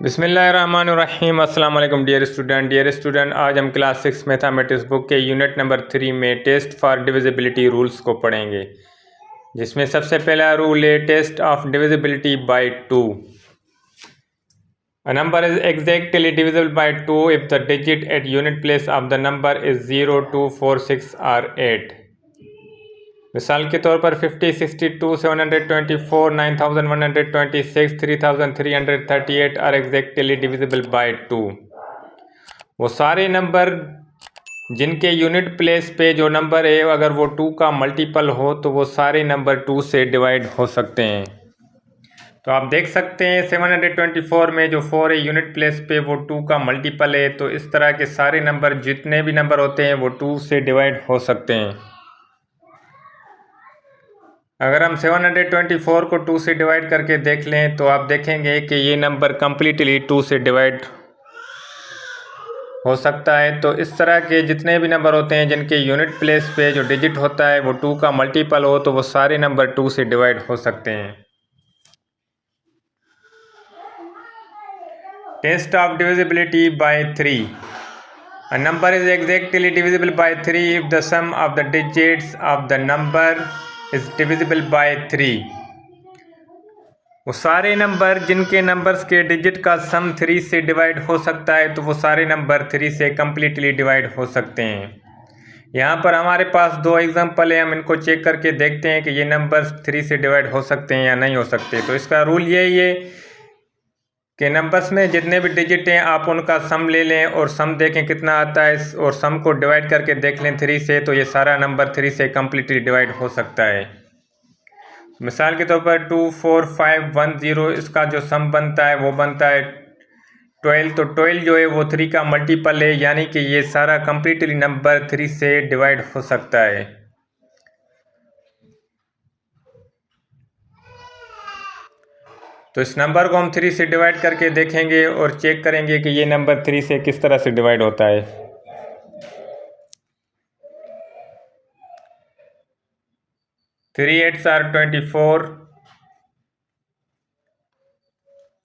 बिस्मिल्लाहिर्रहमानिर्रहीम। अस्सलाम वालेकुम डियर स्टूडेंट, आज हम क्लास 6 मैथमेटिक्स बुक के यूनिट नंबर 3 में टेस्ट फॉर डिविजिबिलिटी रूल्स को पढ़ेंगे, जिसमें सबसे पहला रूल है test of divisibility by 2। A number is exactly divisible by 2 if the digit at unit place of the number is 0, 2, 4, 6 or 8। मिसाल के तौर पर 50, 62, 724, 9126, 3338 आर एग्जैक्टली डिविजिबल बाय 2। वो सारे नंबर जिनके यूनिट प्लेस पे जो नंबर है अगर वो 2 का मल्टीपल हो तो वो सारे नंबर 2 से डिवाइड हो सकते हैं। तो आप देख सकते हैं 724 में जो 4 है यूनिट प्लेस पे वो 2 का मल्टीपल है, तो इस तरह के सारे नंबर जितने भी नंबर होते हैं वो 2 से डिवाइड हो सकते हैं। अगर हम 724 को 2 से डिवाइड करके देख लें तो आप देखेंगे कि ये नंबर कम्प्लीटली 2 से डिवाइड हो सकता है। तो इस तरह के जितने भी नंबर होते हैं जिनके यूनिट प्लेस पे जो डिजिट होता है वो 2 का मल्टीपल हो तो वो सारे नंबर 2 से डिवाइड हो सकते हैं। Test of divisibility by 3। A number is exactly divisible by 3 if the sum of the digits of the number is divisible by 3। वो सारे नंबर जिनके नंबर्स के डिजिट का सम 3 से डिवाइड हो सकता है तो वो सारे नंबर 3 से कम्प्लीटली डिवाइड हो सकते हैं। यहाँ पर हमारे पास 2 एग्जांपल है, हम इनको चेक करके देखते हैं कि ये नंबर्स 3 से डिवाइड हो सकते हैं या नहीं हो सकते। तो इसका रूल यही है कि नंबर्स में जितने भी डिजिट हैं आप उनका सम ले लें और सम देखें कितना आता है और सम को डिवाइड करके देख लें 3 से, तो ये सारा नंबर 3 से कम्प्लीटली डिवाइड हो सकता है। मिसाल के तौर पर 2, 4, 5, 1, 0 इसका जो सम बनता है वो बनता है 12। तो 12 जो है वो 3 का मल्टीपल है, यानी कि ये सारा कम्प्लीटली नंबर 3 से डिवाइड हो सकता है। तो इस नंबर को हम 3 से डिवाइड करके देखेंगे और चेक करेंगे कि ये नंबर 3 से किस तरह से डिवाइड होता है। 3 8s are 24।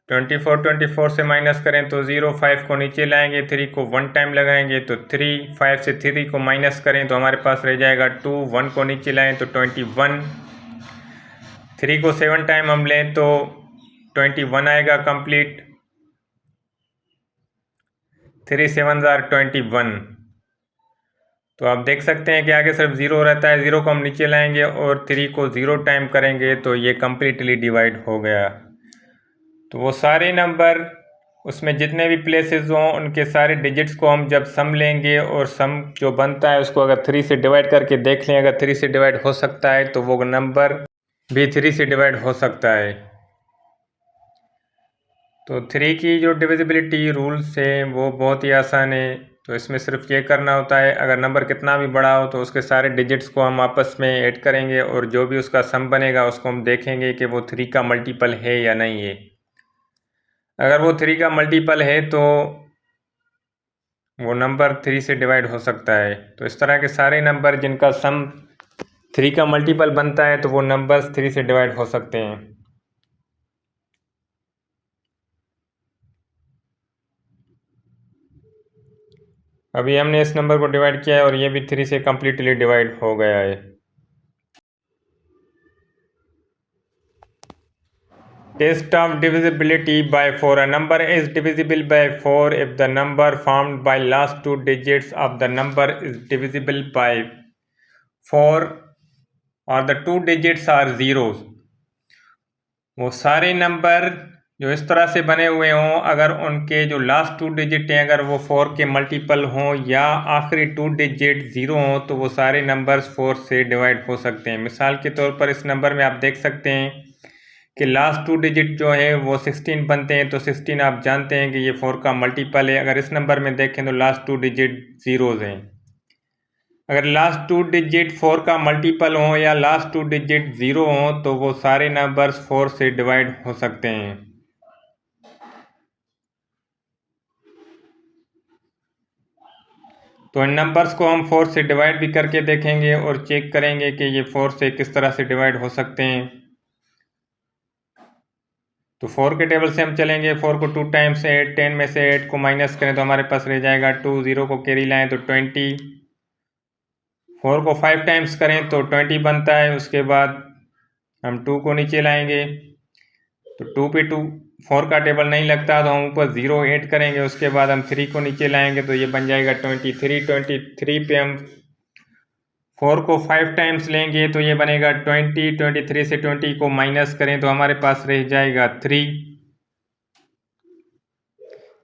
24 से माइनस करें तो 0, 5 को नीचे लाएंगे, 3 को 1 टाइम लगाएंगे तो 3, 5 से 3 को माइनस करें तो हमारे पास रह जाएगा 2, 1 को नीचे लाएं तो 21, 3 को 7 टाइम हम लें तो 21 आएगा कंप्लीट। 3 7s are 21। तो आप देख सकते हैं कि आगे सिर्फ 0 रहता है, 0 को हम नीचे लाएंगे और 3 को 0 टाइम करेंगे तो ये कम्प्लीटली डिवाइड हो गया। तो वो सारे नंबर उसमें जितने भी प्लेसेस हों उनके सारे डिजिट्स को हम जब सम लेंगे और सम जो बनता है उसको अगर 3 से डिवाइड करके देख लें, अगर 3 से डिवाइड हो सकता है तो वो नंबर भी 3 से डिवाइड हो सकता है। तो 3 की जो डिविजिबिलिटी रूल्स है वो बहुत ही आसान है। तो इसमें सिर्फ ये करना होता है अगर नंबर कितना भी बड़ा हो तो उसके सारे डिजिट्स को हम आपस में ऐड करेंगे और जो भी उसका सम बनेगा उसको हम देखेंगे कि वो 3 का मल्टीपल है या नहीं है। अगर वो 3 का मल्टीपल है तो वो नंबर 3 से डिवाइड हो सकता है। तो इस तरह के सारे नंबर जिनका सम 3 का मल्टीपल बनता है तो वो नंबर्स 3 से डिवाइड हो सकते हैं। अभी हमने इस नंबर को डिवाइड किया है और ये भी 3 से कम्प्लीटली डिवाइड हो गया है। Test of divisibility by 4। A number is divisible by 4 if the number formed by last 2 digits of the number is divisible by 4 or the 2 digits are zeros। वो सारे नंबर जो इस तरह से बने हुए हों अगर उनके जो लास्ट 2 डिजिट हैं अगर वो 4 के मल्टीपल हों या आखिरी 2 डिजिट 0 हों तो वो सारे नंबर्स 4 से डिवाइड हो सकते हैं। मिसाल के तौर पर इस नंबर में आप देख सकते हैं कि लास्ट 2 डिजिट जो है वो 16 बनते हैं, तो 16 आप जानते हैं कि ये 4 का मल्टीपल है। अगर इस नंबर में देखें तो लास्ट 2 डिजिट ज़ीरोज़ हैं। अगर लास्ट 2 डिजिट 4 का मल्टीपल हो या लास्ट 2 डिजिट 0 हो तो वो सारे नंबर्स 4 से डिवाइड हो सकते हैं। तो इन नंबर्स को हम 4 से डिवाइड भी करके देखेंगे और चेक करेंगे कि ये 4 से किस तरह से डिवाइड हो सकते हैं। तो तो 4 के टेबल से हम चलेंगे। 4 को 2 टाइम्स 8, 10 में से 8 को माइनस करें तो हमारे पास रह जाएगा 2, 0 को कैरी लाएं तो 20, 4 को 5 टाइम्स करें तो 20 बनता है। उसके बाद हम 2 को नीचे लाएंगे तो 2 पे 2 4 का टेबल नहीं लगता तो हम ऊपर 0 ऐड करेंगे। उसके बाद हम 3 को नीचे लाएंगे तो ये बन जाएगा 23, 23 पे हम 4 को 5 टाइम्स लेंगे तो ये बनेगा 20, 23 से 20 को माइनस करें तो हमारे पास रह जाएगा 3।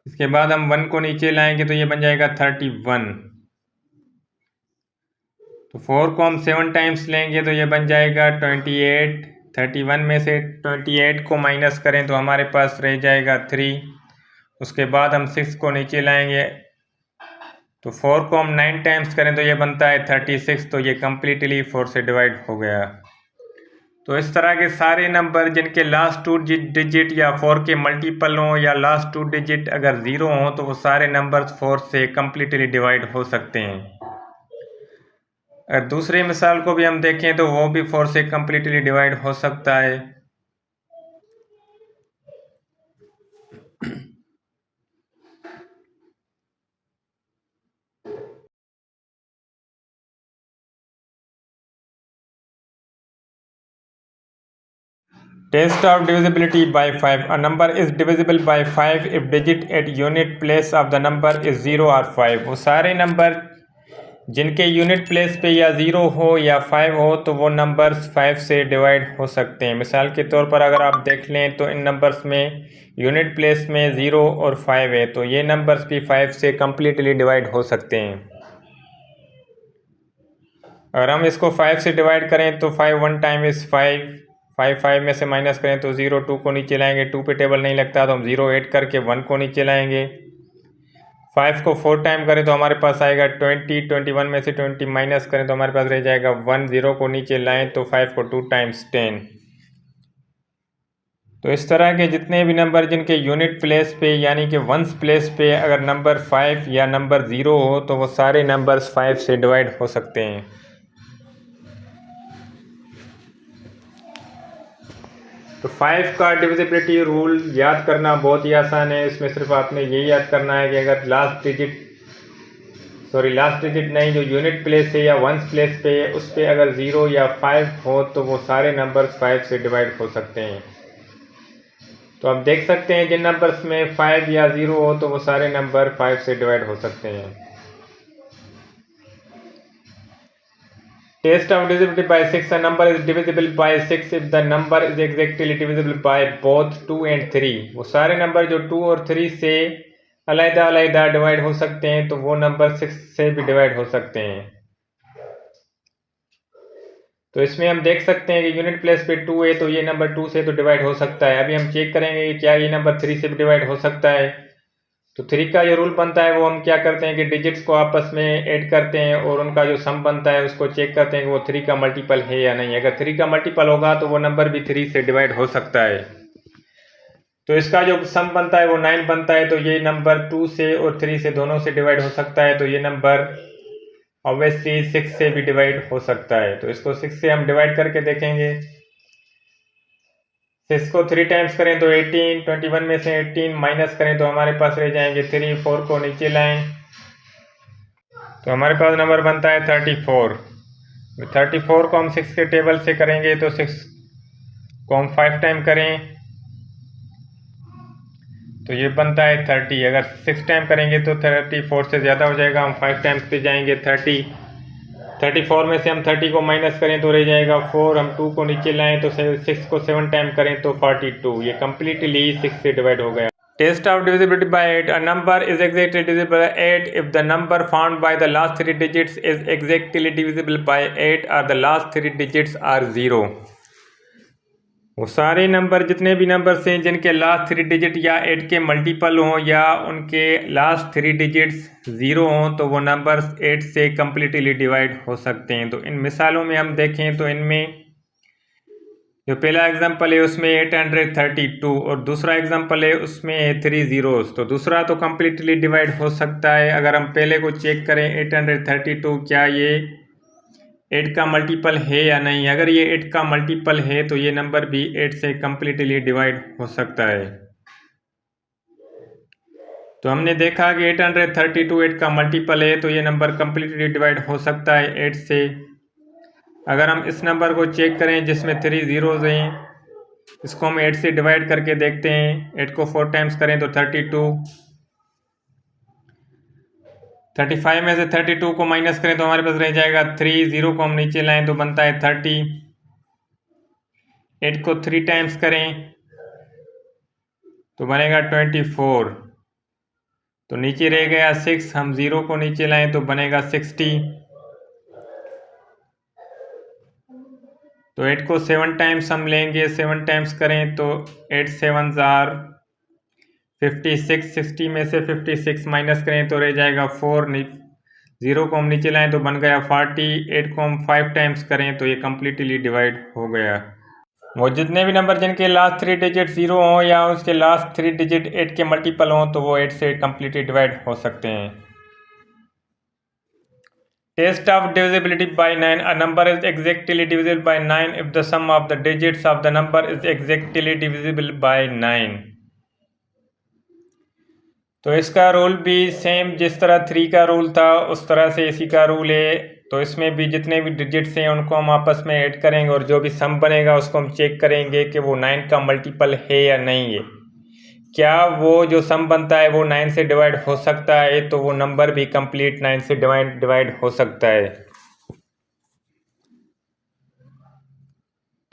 इसके बाद हम 1 को नीचे लाएंगे तो ये बन जाएगा 31। तो 4 को हम 7 टाइम्स लेंगे तो ये बन जाएगा 28। 31 में से 28 को माइनस करें तो हमारे पास रह जाएगा 3। उसके बाद हम 6 को नीचे लाएंगे तो 4 को हम 9 टाइम्स करें तो ये बनता है 36। तो ये कम्प्लीटली 4 से डिवाइड हो गया। तो इस तरह के सारे नंबर जिनके लास्ट 2 डिजिट या 4 के मल्टीपल हों या लास्ट 2 डिजिट अगर 0 हों तो वो सारे नंबर्स 4 से कम्प्लीटली डिवाइड हो सकते हैं। अगर दूसरी मिसाल को भी हम देखें तो वो भी 4 से कम्प्लीटली डिवाइड हो सकता है। Test of divisibility by 5. A number is divisible by 5 if digit at unit place of the number is 0 or 5. वो सारे नंबर जिनके यूनिट प्लेस पे या 0 हो या 5 हो तो वो नंबर्स 5 से डिवाइड हो सकते हैं। मिसाल के तौर पर अगर आप देख लें तो इन नंबर्स में यूनिट प्लेस में 0 और 5 है तो ये नंबर्स भी 5 से कम्प्लीटली डिवाइड हो सकते हैं। अगर हम इसको 5 से डिवाइड करें तो 5 1 टाइम इज़ 5, 5 में से माइनस करें तो 0, 2 को नीचे लाएंगे, 2 पे टेबल नहीं लगता तो हम 0 ऐड करके 1 को नीचे लाएंगे। 5 को 4 टाइम करें तो हमारे पास आएगा 20, 21 में से 20 माइनस करें तो हमारे पास रह जाएगा 1, 0 को नीचे लाएं तो 5 को 2 टाइम्स 10। तो इस तरह के जितने भी नंबर जिनके यूनिट प्लेस पे यानी कि वंस प्लेस पे अगर नंबर 5 या नंबर 0 हो तो वो सारे नंबर्स 5 से डिवाइड हो सकते हैं। तो 5 का डिविजिबिलिटी रूल याद करना बहुत ही आसान है। इसमें सिर्फ आपने यही याद करना है कि अगर लास्ट डिजिट नहीं, जो यूनिट प्लेस है या वंस प्लेस पे है उस पर अगर 0 या 5 हो तो वो सारे नंबर्स 5 से डिवाइड हो सकते हैं। तो आप देख सकते हैं जिन नंबर्स में 5 या 0 हो तो वो सारे नंबर 5 से डिवाइड हो सकते हैं। Test of divisibility by 6. A number is divisible by 6 if the number is exactly divisible by both 2 and 3. वो सारे नंबर जो 2 और 3 से अलग-अलग डिवाइड हो सकते हैं तो वो नंबर 6 से भी डिवाइड हो सकते हैं। तो इसमें हम देख सकते हैं कि यूनिट प्लेस पे 2 है तो ये नंबर 2 से तो डिवाइड हो सकता है। अभी हम चेक करेंगे कि क्या ये नंबर 3 से भी डिवाइड हो सकता है। तो 3 का जो रूल बनता है वो हम क्या करते हैं कि डिजिट्स को आपस में ऐड करते हैं और उनका जो सम बनता है उसको चेक करते हैं कि वो 3 का मल्टीपल है या नहीं। अगर 3 का मल्टीपल होगा तो वो नंबर भी 3 से डिवाइड हो सकता है। तो इसका जो सम बनता है वो 9 बनता है तो ये नंबर 2 से और 3 से दोनों से डिवाइड हो सकता है। तो ये नंबर ऑब्वियसली 6 से भी डिवाइड हो सकता है। तो इसको 6 से हम डिवाइड करके देखेंगे। 6 को 3 टाइम्स करें तो 18, 21 में से 18 माइनस करें तो हमारे पास रह जाएंगे 3, 4 को नीचे लाएं तो हमारे पास नंबर बनता है 34। 34 को हम 6 के टेबल से करेंगे तो 6 को हम 5 टाइम करें तो ये बनता है 30। अगर 6 टाइम करेंगे तो 34 से ज़्यादा हो जाएगा, हम 5 टाइम्स पे जाएंगे 30। 34 में से हम 30 को माइनस करें तो रह जाएगा 4, हम 2 को नीचे लाएं तो 6 को 7 टाइम करें तो 42। ये कम्प्लीटली 6 से डिवाइड हो गया। Test of divisibility by 8. A number is exactly divisible by 8 if the number found by the last 3 digits is exactly divisible by 8 or the last 3 digits are 0. वो सारे नंबर जितने भी नंबर्स हैं जिनके last 3 digit या 8 के multiple हों या उनके लास्ट 3 डिजिट्स 0 हों तो वो नंबर्स 8 से कम्प्लीटली डिवाइड हो सकते हैं। तो इन मिसालों में हम देखें तो इनमें जो पहला एग्जांपल है उसमें 832 और दूसरा एग्जांपल है उसमें है 3 zeros। तो दूसरा तो कम्प्लीटली डिवाइड हो सकता है। अगर हम पहले को चेक करें 832 क्या ये 8 का मल्टीपल है या नहीं। अगर ये 8 का मल्टीपल है तो ये नंबर भी 8 से कम्प्लीटली डिवाइड हो सकता है। तो हमने देखा कि 832 8 का मल्टीपल है, तो ये नंबर कम्प्लीटली डिवाइड हो सकता है 8 से। अगर हम इस नंबर को चेक करें जिसमें 3 ज़ीरोज़ हैं, इसको हम 8 से डिवाइड करके देखते हैं। 8 को 4 टाइम्स करें तो 32, 35 में से 32 को माइनस करें तो हमारे पास रह जाएगा 3, 0 को हम नीचे लाएं तो बनता है 30। 8 को 3 टाइम्स करें तो बनेगा 24, तो नीचे रह गया 6, हम 0 को नीचे लाएं तो बनेगा 60। तो 8 को 7 टाइम्स हम लेंगे, 7 टाइम्स करें तो 8 7 आर 56, 60 में से 56 माइनस करें तो रह जाएगा 4, 0 को हम नीचे लाएं तो बन गया 40। 8 को हम 5 टाइम्स करें तो ये कम्प्लीटली डिवाइड हो गया। वो जितने भी नंबर जिनके लास्ट 3 डिजिट 0 हों या उसके लास्ट 3 डिजिट 8 के मल्टीपल हों तो वो 8 से कम्प्लीटली डिवाइड हो सकते हैं। Test of divisibility by 9. A number is exactly divisible by 9 if the sum of the digits of the number is exactly divisible by 9. तो इसका रूल भी सेम जिस तरह 3 का रूल था उस तरह से इसी का रूल है। तो इसमें भी जितने भी डिजिट्स हैं उनको हम आपस में ऐड करेंगे और जो भी सम बनेगा उसको हम चेक करेंगे कि वो 9 का मल्टीपल है या नहीं है। क्या वो जो सम बनता है वो 9 से डिवाइड हो सकता है, तो वो नंबर भी कंप्लीट 9 से डिवाइड हो सकता है।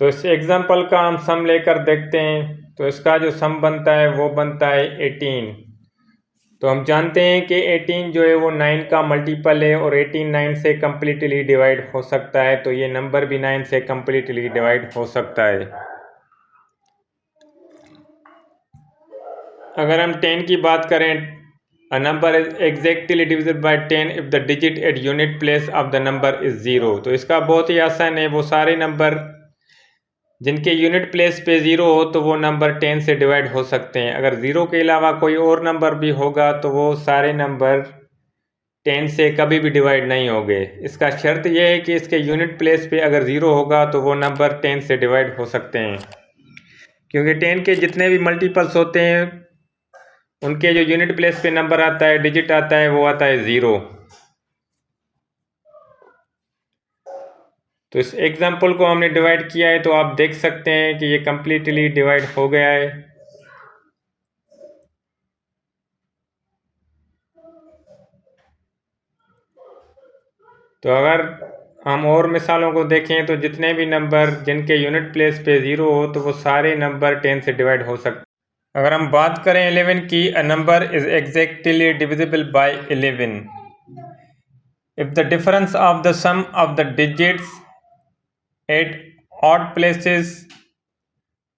तो इस एग्जांपल का हम सम लेकर देखते हैं। तो इसका जो सम बनता है वो बनता है 18। तो हम जानते हैं कि 18 जो है वो 9 का मल्टीपल है और 18 9 से कम्प्लीटली डिवाइड हो सकता है, तो ये नंबर भी 9 से कम्प्लीटली डिवाइड हो सकता है। अगर हम 10 की बात करें, a number is exactly divisible by 10 if the digit at unit place of the number is 0। तो इसका बहुत ही आसान है, वो सारे नंबर जिनके यूनिट प्लेस पे 0 हो तो वो नंबर 10 से डिवाइड हो सकते हैं। अगर 0 के अलावा कोई और नंबर भी होगा तो वो सारे नंबर 10 से कभी भी डिवाइड नहीं होंगे। इसका शर्त यह है कि इसके यूनिट प्लेस पे अगर 0 होगा तो वो नंबर 10 से डिवाइड हो सकते हैं, क्योंकि 10 के जितने भी मल्टीपल्स होते हैं उनके जो यूनिट प्लेस पे नंबर आता है, डिजिट आता है, वो आता है 0। तो इस एग्जाम्पल को हमने डिवाइड किया है तो आप देख सकते हैं कि ये कम्प्लीटली डिवाइड हो गया है। तो अगर हम और मिसालों को देखें तो जितने भी नंबर जिनके यूनिट प्लेस पे 0 हो तो वो सारे नंबर 10 से डिवाइड हो सकते हैं। अगर हम बात करें 11 की, a number is exactly divisible by 11 if the difference of the sum of the digits at odd places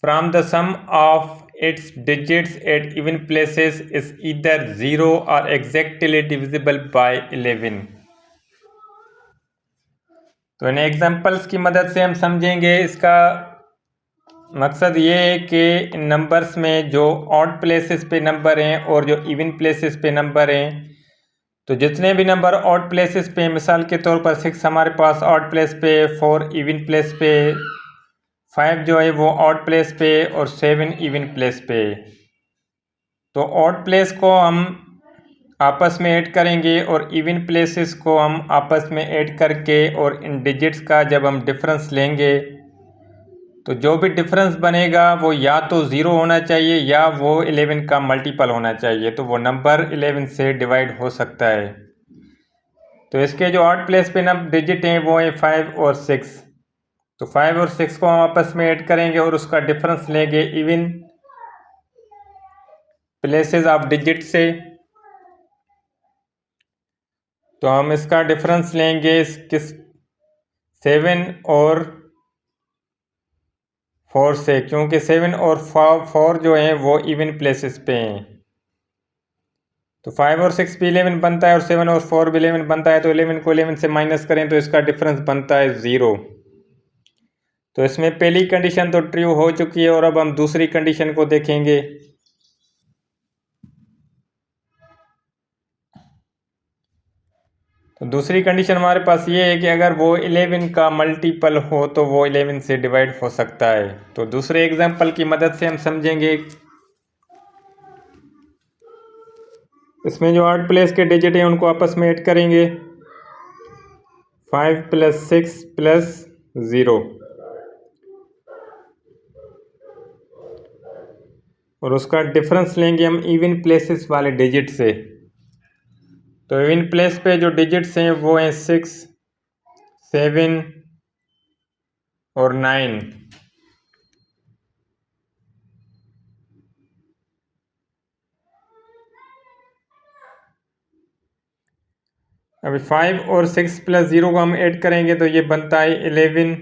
from the sum of its digits at even places is either 0 or exactly divisible by 11। तो इन examples की मदद से हम समझेंगे। इसका मकसद ये है कि इन नंबर्स में जो ऑड प्लेसेस पे नंबर हैं और जो इवन प्लेसेस पे नंबर हैं, तो जितने भी नंबर ऑड प्लेसेस पे, मिसाल के तौर पर 6 हमारे पास ऑड प्लेस पे, 4 इवन प्लेस पे, 5 जो है वो ऑड प्लेस पे और 7 इवन प्लेस पे। तो ऑड प्लेस को हम आपस में ऐड करेंगे और इवन प्लेसेस को हम आपस में ऐड करके और इन डिजिट्स का जब हम डिफरेंस लेंगे तो जो भी डिफरेंस बनेगा वो या तो 0 होना चाहिए या वो 11 का मल्टीपल होना चाहिए, तो वो नंबर 11 से डिवाइड हो सकता है। तो इसके जो ऑड प्लेस पे नंबर डिजिट हैं वो हैं 5 और 6। तो 5 और 6 को हम आपस में ऐड करेंगे और उसका डिफरेंस लेंगे इवन प्लेसेस ऑफ डिजिट से। तो हम इसका डिफरेंस लेंगे किस 7 और 4 से, क्योंकि 7 और 4 जो हैं वो इवन प्लेसेस पे हैं। तो 5 और 6 भी 11 बनता है और 7 और 4 भी 11 बनता है। तो 11 को 11 से माइनस करें तो इसका डिफरेंस बनता है 0। तो इसमें पहली कंडीशन तो ट्रू हो चुकी है और अब हम दूसरी कंडीशन को देखेंगे। तो दूसरी कंडीशन हमारे पास ये है कि अगर वो 11 का मल्टीपल हो तो वो 11 से डिवाइड हो सकता है। तो दूसरे एग्जांपल की मदद से हम समझेंगे। इसमें जो 8 प्लेस के डिजिट हैं उनको आपस में ऐड करेंगे। 5 + 6 + 0 और उसका डिफरेंस लेंगे हम इवन प्लेसेस वाले डिजिट से। तो इवन प्लेस पे जो डिजिट्स हैं वो हैं 6, 7 और 9। अभी 5 और 6 + 0 को हम ऐड करेंगे तो ये बनता है 11।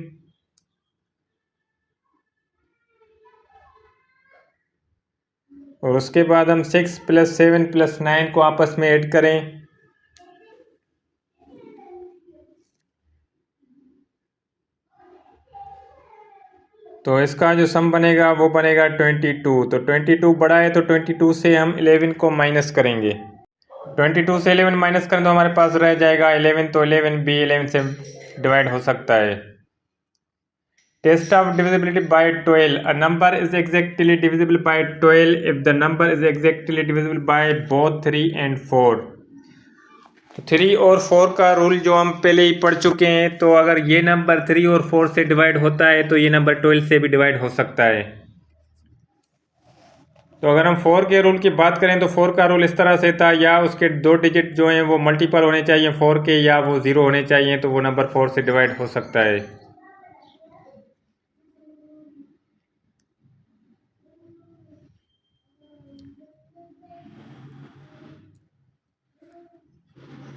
और उसके बाद हम 6 + 7 + 9 को आपस में ऐड करें तो इसका जो सम बनेगा वो बनेगा 22। तो 22 बड़ा है तो 22 से हम 11 को माइनस करेंगे। 22 से 11 माइनस करें तो हमारे पास रह जाएगा 11। तो 11 भी 11 से डिवाइड हो सकता है। Test of divisibility by 12। A number is exactly divisible by 12 if the number is exactly divisible by both 3 and 4। 3 और 4 का रूल जो हम पहले ही पढ़ चुके हैं। तो अगर ये नंबर 3 और 4 से डिवाइड होता है तो ये नंबर 12 से भी डिवाइड हो सकता है। तो अगर हम 4 के रूल की बात करें तो 4 का रूल इस तरह से था, या उसके 2 डिजिट जो हैं वो मल्टीपल होने चाहिए 4 के, या वो 0 होने चाहिए तो वो नंबर 4 से डिवाइड हो सकता है।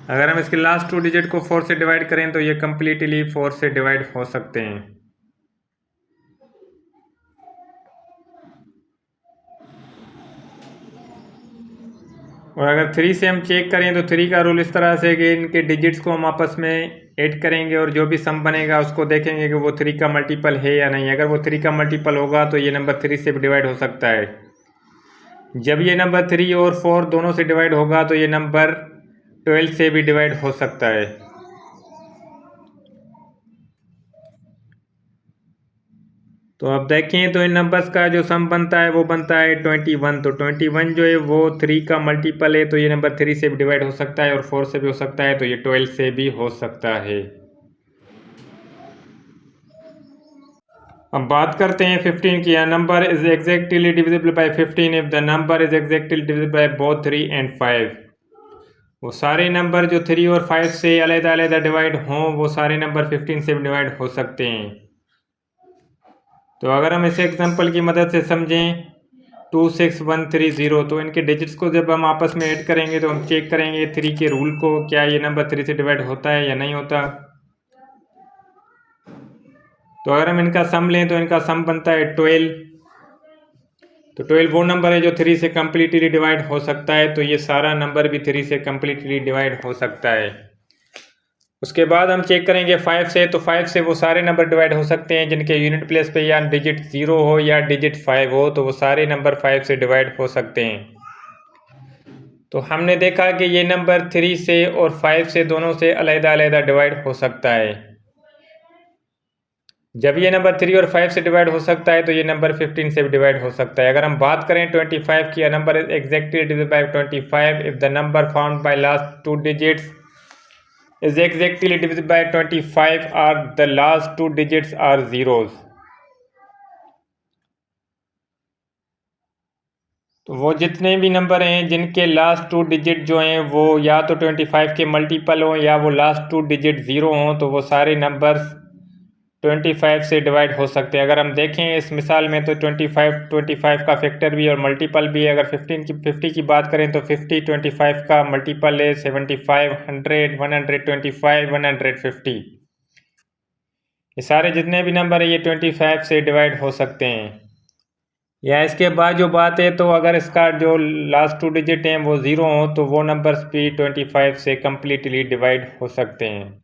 अगर हम इसके लास्ट 2 डिजिट को 4 से डिवाइड करें तो ये कम्प्लीटली 4 से डिवाइड हो सकते हैं। और अगर 3 से हम चेक करें तो 3 का रूल इस तरह से कि इनके डिजिट्स को हम आपस में ऐड करेंगे और जो भी सम बनेगा उसको देखेंगे कि वो 3 का मल्टीपल है या नहीं। अगर वो 3 का मल्टीपल होगा तो ये नंबर 3 से भी डिवाइड हो सकता है। जब ये नंबर 3 और 4 दोनों से डिवाइड होगा तो ये नंबर 12 से भी डिवाइड हो सकता है। तो अब देखें तो इन नंबर्स का जो सम बनता है वो बनता है 21। तो 21 जो है वो 3 का मल्टीपल है तो ये नंबर 3 से भी डिवाइड हो सकता है और 4 से भी हो सकता है, तो ये 12 से भी हो सकता है। अब बात करते हैं 15 की। Number is exactly divisible bye 15 if the number is exactly divisible by both 3 and 5। वो सारे नंबर जो 3 और 5 से अलग-अलग डिवाइड हों वो सारे नंबर 15 से भी डिवाइड हो सकते हैं। तो अगर हम इस एग्जांपल की मदद से समझें 26130, तो इनके डिजिट्स को जब हम आपस में ऐड करेंगे तो हम चेक करेंगे 3 के रूल को, क्या ये नंबर 3 से डिवाइड होता है या नहीं होता। तो अगर हम इनका सम लें तो इनका सम बनता है 12। तो 12 वो नंबर है जो 3 से कम्प्लीटली डिवाइड हो सकता है, तो ये सारा नंबर भी 3 से कम्प्लीटली डिवाइड हो सकता है। उसके बाद हम चेक करेंगे 5 से। तो 5 से वो सारे नंबर डिवाइड हो सकते हैं जिनके यूनिट प्लेस पे या डिजिट 0 हो या डिजिट 5 हो, तो वो सारे नंबर 5 से डिवाइड हो सकते हैं। तो हमने देखा कि ये नंबर 3 से और 5 से दोनों से अलग-अलग डिवाइड हो सकता है। जब ये नंबर 3 और 5 से डिवाइड हो सकता है तो ये नंबर 15 से भी डिवाइड हो सकता है। अगर हम बात करें 25 की, number is exactly divisible bye 25 if the number found by last 2 digits is exactly divisible by 25 or the last 2 digits are zeros। तो वो जितने भी नंबर हैं जिनके लास्ट 2 डिजिट जो हैं वो या तो 25 के मल्टीपल हों या वो लास्ट 2 डिजिट 0 हों, तो वो सारे नंबर्स 25 से डिवाइड हो सकते हैं। अगर हम देखें इस मिसाल में तो 25 का फैक्टर भी और मल्टीपल भी है। अगर 50 की बात करें तो 50 25 का मल्टीपल है 75, 100, 125, 150। ये सारे जितने भी नंबर है ये 25 से डिवाइड हो सकते हैं। या इसके बाद जो बात है, तो अगर इसका जो लास्ट 2 डिजिट हैं वो 0 हो तो वो नंबर्स भी 25 से कम्प्लीटली डिवाइड हो सकते हैं।